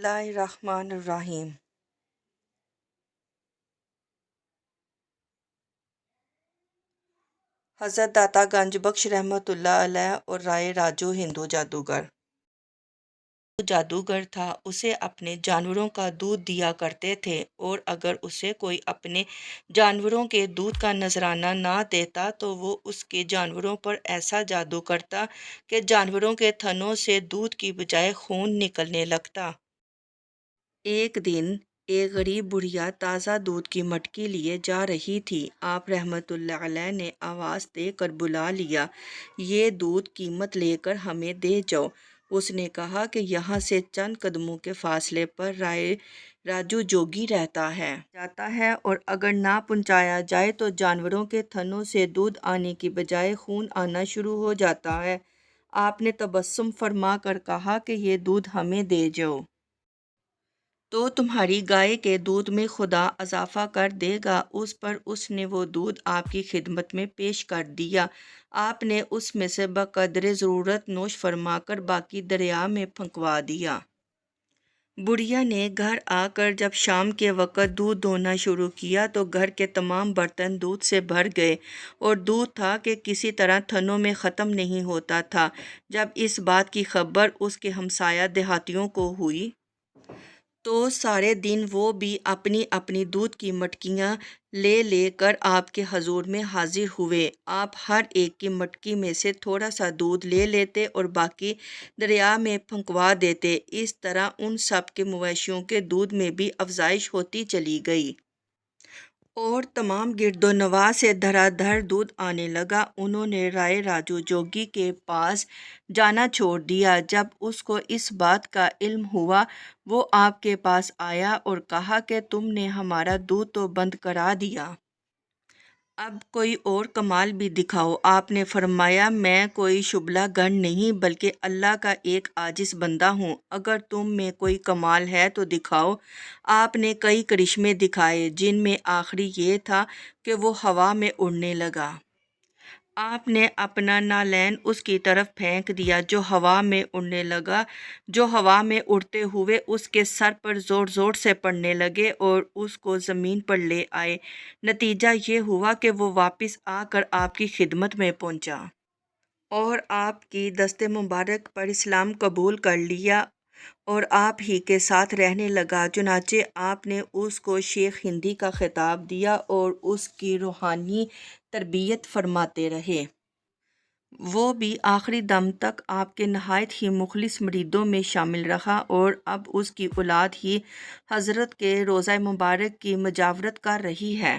اللہ الرحمن الرحیم۔ حضرت داتا گنج بخش رحمۃ اللہ علیہ اور رائے راجو ہندو جادوگر۔ جو جادوگر تھا اسے اپنے جانوروں کا دودھ دیا کرتے تھے، اور اگر اسے کوئی اپنے جانوروں کے دودھ کا نذرانہ نہ دیتا تو وہ اس کے جانوروں پر ایسا جادو کرتا کہ جانوروں کے تھنوں سے دودھ کی بجائے خون نکلنے لگتا۔ ایک دن ایک غریب بڑھیا تازہ دودھ کی مٹکی لیے جا رہی تھی۔ آپ رحمۃ اللہ علیہ نے آواز دے کر بلا لیا، یہ دودھ قیمت لے کر ہمیں دے جاؤ۔ اس نے کہا کہ یہاں سے چند قدموں کے فاصلے پر رائے راجو جوگی رہتا ہے اور اگر نہ پہنچایا جائے تو جانوروں کے تھنوں سے دودھ آنے کی بجائے خون آنا شروع ہو جاتا ہے۔ آپ نے تبسم فرما کر کہا کہ یہ دودھ ہمیں دے جاؤ تو تمہاری گائے کے دودھ میں خدا اضافہ کر دے گا۔ اس پر اس نے وہ دودھ آپ کی خدمت میں پیش کر دیا۔ آپ نے اس میں سے بقدر ضرورت نوش فرما کر باقی دریا میں پھینکوا دیا۔ بڑھیا نے گھر آ کر جب شام کے وقت دودھ دھونا شروع کیا تو گھر کے تمام برتن دودھ سے بھر گئے، اور دودھ تھا کہ کسی طرح تھنوں میں ختم نہیں ہوتا تھا۔ جب اس بات کی خبر اس کے ہمسایہ دیہاتیوں کو ہوئی تو سارے دن وہ بھی اپنی اپنی دودھ کی مٹکیاں لے لے کر آپ کے حضور میں حاضر ہوئے۔ آپ ہر ایک کی مٹکی میں سے تھوڑا سا دودھ لے لیتے اور باقی دریا میں پھینکوا دیتے۔ اس طرح ان سب کے مویشیوں کے دودھ میں بھی افزائش ہوتی چلی گئی، اور تمام گرد و نواح سے دھڑا دھڑ دودھ آنے لگا۔ انہوں نے رائے راجو جوگی کے پاس جانا چھوڑ دیا۔ جب اس کو اس بات کا علم ہوا وہ آپ کے پاس آیا اور کہا کہ تم نے ہمارا دودھ تو بند کرا دیا، اب کوئی اور کمال بھی دکھاؤ۔ آپ نے فرمایا، میں کوئی شعلہ گر نہیں بلکہ اللہ کا ایک عاجز بندہ ہوں، اگر تم میں کوئی کمال ہے تو دکھاؤ۔ آپ نے کئی کرشمے دکھائے، جن میں آخری یہ تھا کہ وہ ہوا میں اڑنے لگا۔ آپ نے اپنا نالین اس کی طرف پھینک دیا جو ہوا میں اڑنے لگا، جو ہوا میں اڑتے ہوئے اس کے سر پر زور زور سے پڑنے لگے اور اس کو زمین پر لے آئے۔ نتیجہ یہ ہوا کہ وہ واپس آ کر آپ کی خدمت میں پہنچا اور آپ کی دست مبارک پر اسلام قبول کر لیا اور آپ ہی کے ساتھ رہنے لگا۔ چنانچہ آپ نے اس کو شیخ ہندی کا خطاب دیا اور اس کی روحانی تربیت فرماتے رہے۔ وہ بھی آخری دم تک آپ کے نہایت ہی مخلص مریدوں میں شامل رہا، اور اب اس کی اولاد ہی حضرت کے روضہ مبارک کی مجاورت کر رہی ہے۔